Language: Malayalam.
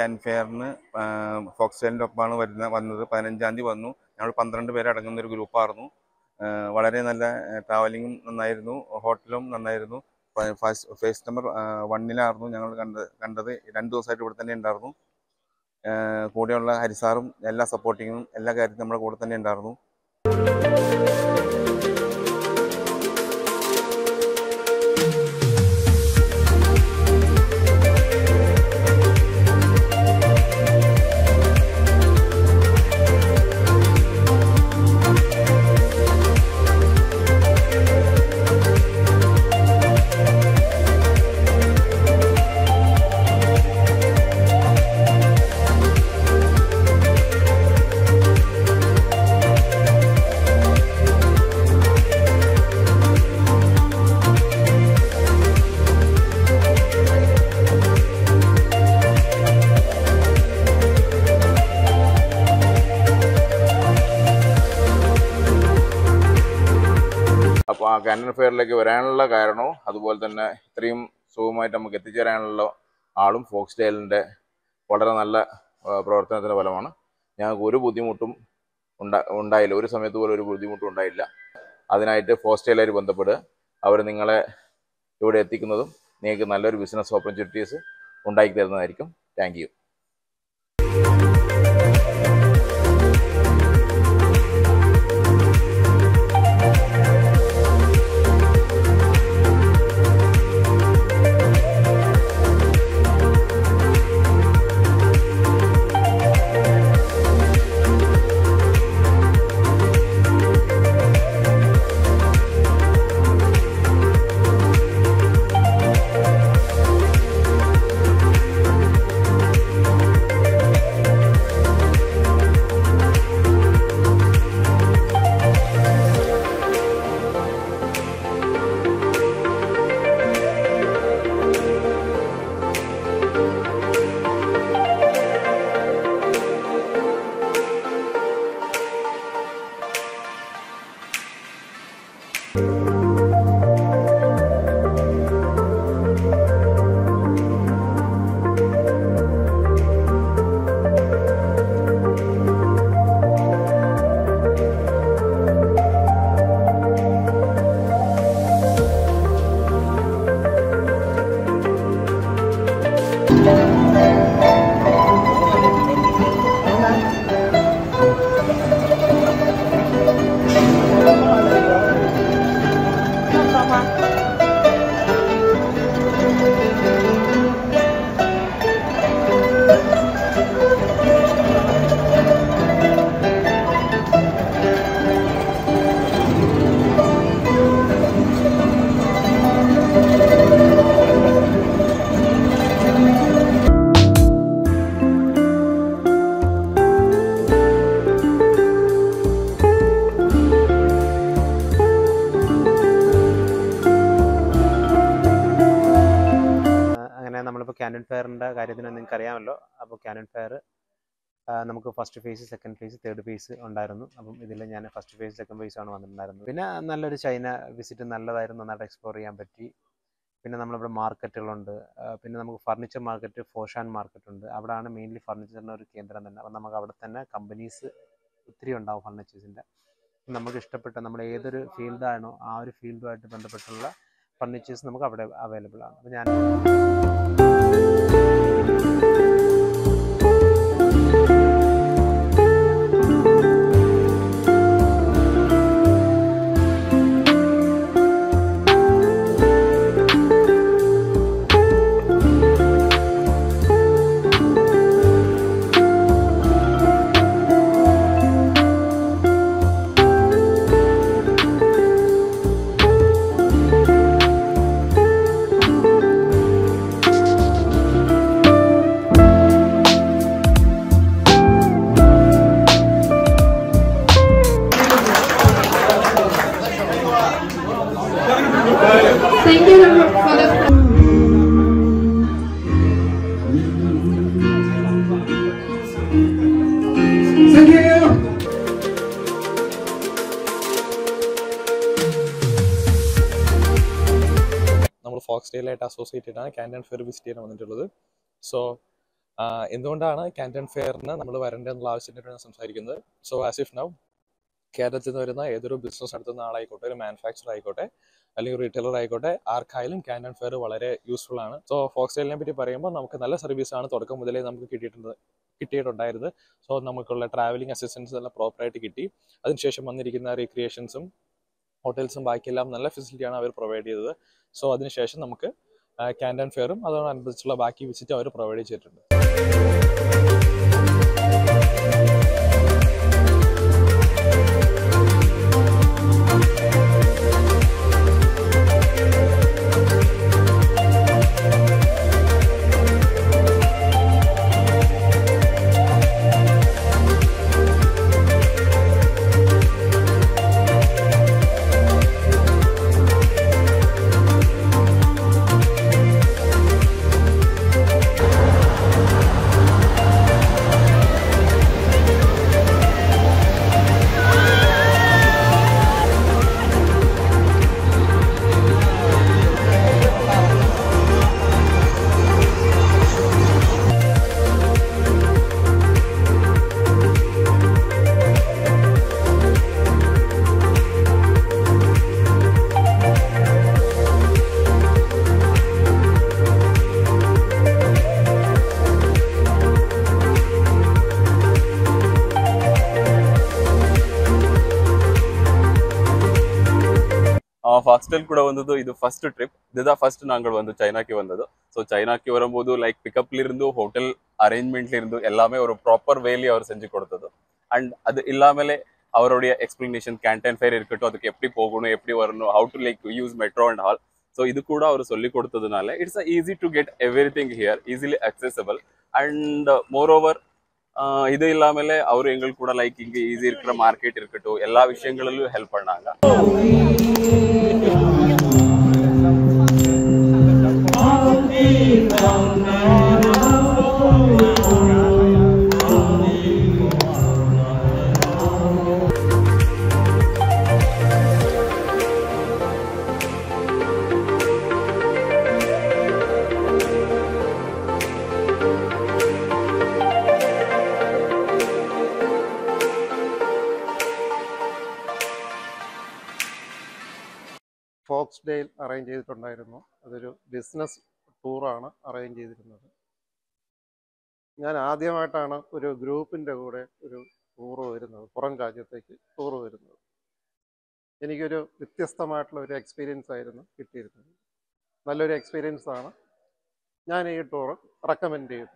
ക്യാൻ ഫെയറിന് ഫോക്സ്റ്റൈലിൻ്റെ ഒപ്പമാണ് വന്നത്. 15-ാം തീയതി വന്നു. ഞങ്ങൾ 12 പേരടങ്ങുന്ന ഒരു ഗ്രൂപ്പായിരുന്നു. വളരെ നല്ല ട്രാവലിങ്ങും നന്നായിരുന്നു, ഹോട്ടലും നന്നായിരുന്നു. ഫേസ് നമ്പർ 1-ലായിരുന്നു ഞങ്ങൾ കണ്ടത്. 2 ദിവസമായിട്ട് ഇവിടെ തന്നെ ഉണ്ടായിരുന്നു. കൂടെയുള്ള ഹരിസാറും എല്ലാ സപ്പോർട്ടിങ്ങും എല്ലാ കാര്യത്തിലും നമ്മുടെ കൂടെ തന്നെ ഉണ്ടായിരുന്നു. അപ്പോൾ ആ ക്യാൻറ്റൺ ഫെയറിലേക്ക് വരാനുള്ള കാരണവും അതുപോലെ തന്നെ ഇത്രയും സുഖമായിട്ട് നമുക്ക് എത്തിച്ചേരാനുള്ള ആളും ഫോക്സ്റ്റൈലിൻ്റെ വളരെ നല്ല പ്രവർത്തനത്തിൻ്റെ ഫലമാണ്. ഞങ്ങൾക്ക് ഒരു ബുദ്ധിമുട്ടും ഉണ്ടായില്ല. ഒരു സമയത്ത് പോലും ഒരു ബുദ്ധിമുട്ടും ഉണ്ടായില്ല. അതിനായിട്ട് ഫോക്സ്റ്റൈലുകാർ ബന്ധപ്പെടുക. അവർ നിങ്ങളെ ഇവിടെ എത്തിക്കുന്നതും നിങ്ങൾക്ക് നല്ലൊരു ബിസിനസ് ഓപ്പർച്യൂണിറ്റീസ് ഉണ്ടാക്കി തരുന്നതായിരിക്കും. Thank you. നമ്മളിപ്പോൾ ക്യാൻറ്റൺ ഫെയറിൻ്റെ കാര്യത്തിന് നിങ്ങൾക്ക് അറിയാമല്ലോ. അപ്പോൾ ക്യാൻറ്റൺ ഫെയർ നമുക്ക് first phase, second phase, third phase ഉണ്ടായിരുന്നു. അപ്പം ഇതിൽ ഞാൻ ഫസ്റ്റ് ഫേസ്, സെക്കൻഡ് ഫേസ് ആണ് വന്നിട്ടുണ്ടായിരുന്നത്. പിന്നെ നല്ലൊരു ചൈന വിസിറ്റ് നല്ലതായിരുന്നു, നന്നായിട്ട് എക്സ്പ്ലോർ ചെയ്യാൻ പറ്റി. പിന്നെ നമ്മളിവിടെ മാർക്കറ്റുകളുണ്ട്. പിന്നെ നമുക്ക് ഫർണിച്ചർ മാർക്കറ്റ്, ഫോഷാൻ മാർക്കറ്റ് ഉണ്ട്. അവിടെയാണ് മെയിൻലി ഫർണിച്ചറിൻ്റെ ഒരു കേന്ദ്രം തന്നെ. അപ്പം നമുക്ക് അവിടെ തന്നെ കമ്പനീസ് ഒത്തിരി ഉണ്ടാവും ഫർണിച്ചേഴ്സിൻ്റെ. നമുക്ക് ഇഷ്ടപ്പെട്ട നമ്മൾ ഏതൊരു ഫീൽഡാണോ ആ ഒരു ഫീൽഡുമായിട്ട് ബന്ധപ്പെട്ടുള്ള ഫർണിച്ചേഴ്സ് നമുക്ക് അവിടെ അവൈലബിൾ ആണ്. അപ്പോൾ ഞാൻ Thank you for the നമ്മൾ ഫോക്സ്റ്റൈലായിട്ട് അസോസിയേറ്റഡ് ആണ് ക്യാൻറ്റൺ ഫെയർ വിസിറ്റ് ചെയ്യാൻ വന്നിട്ടുള്ളത്. സോ എന്തുകൊണ്ടാണ് കാൻറ്റൺ ഫെയറിന് നമ്മൾ വരേണ്ടതെന്നുള്ള ആവശ്യത്തിനാണ് സംസാരിക്കുന്നത്. സോ ആസ് ഇഫ് നൗ കേരളത്തിൽ നിന്ന് വരുന്ന ഏതൊരു ബിസിനസ് നടത്തുന്ന ആളായിക്കോട്ടെ, ഒരു മാനുഫാക്ചർ ആയിക്കോട്ടെ, അല്ലെങ്കിൽ റീറ്റെയിലർ ആയിക്കോട്ടെ, ആർക്കായാലും കാൻറ്റൺ ഫെയർ വളരെ യൂസ്ഫുൾ ആണ്. സോ ഫോക്സ്റ്റൈലിനെ പറ്റി പറയുമ്പോൾ നമുക്ക് നല്ല സർവീസാണ് തുടക്കം മുതലേ നമുക്ക് കിട്ടിയിട്ടുണ്ടായിരുന്നത്. സോ നമുക്കുള്ള ട്രാവലിംഗ് അസിസ്റ്റൻസ് എല്ലാം പ്രോപ്പറായിട്ട് കിട്ടി. അതിനുശേഷം വന്നിരിക്കുന്ന റീക്രിയേഷൻസും ഹോട്ടൽസും ബാക്കിയെല്ലാം നല്ല ഫെസിലിറ്റിയാണ് അവർ പ്രൊവൈഡ് ചെയ്തത്. സോ അതിനുശേഷം നമുക്ക് കാൻറ്റൺ ഫെയറും അതോടനുബന്ധിച്ചുള്ള ബാക്കി വിസിറ്റ് അവർ പ്രൊവൈഡ് ചെയ്തിട്ടുണ്ട്. ಫಾಕ್ಸ್ಟೈಲ್ ಕೂಡ ಬಂದದ್ದು ಇದು ಫಸ್ಟ್ ಟ್ರಿಪ್. இதுதான் ஃபர்ஸ்ட் நாங்கள் வந்து சைனாக்கு வந்தது. ஸோ சைனாக்கு வரும்போது லைக் பிக்கப்ல இருந்து ஹோட்டல் அரேஞ்ச்மெண்ட்ல இருந்து எல்லாமே ஒரு ப்ராப்பர் வேலி அவர் செஞ்சு கொடுத்தது. அண்ட் அது இல்லாமலே அவருடைய எக்ஸ்பிளனேஷன் கேன்டன் ஃபேர் இருக்கட்டும், அதுக்கு எப்படி போகணும், எப்படி வரணும், how to like use metro and all. So இது கூட அவர் சொல்லி கொடுத்ததுனால it's easy to get every thing here, easily accessible. And more over இது இல்லாமலே அவர் எங்களுக்கு கூட லைக் இங்கே ஈஸி இருக்கிற மார்க்கெட் இருக்கட்டும், எல்லா விஷயங்களிலும் ஹெல்ப் பண்ணாங்க. ഫോക്സ്ഡെയിൽ അറേഞ്ച് ചെയ്തിട്ടുണ്ടായിരുന്നു. അതൊരു ബിസിനസ് ടൂറാണ് അറേഞ്ച് ചെയ്തിരുന്നത്. ഞാൻ ആദ്യമായിട്ടാണ് ഒരു ഗ്രൂപ്പിൻ്റെ കൂടെ ഒരു ടൂറ് വരുന്നത്, പുറം രാജ്യത്തേക്ക് ടൂറ് വരുന്നത്. എനിക്കൊരു വ്യത്യസ്തമായിട്ടുള്ള ഒരു എക്സ്പീരിയൻസ് ആയിരുന്നു കിട്ടിയിരുന്നത്. നല്ലൊരു എക്സ്പീരിയൻസ് ആണ്. ഞാൻ ഈ ടൂറ് റെക്കമെൻഡ് ചെയ്തു.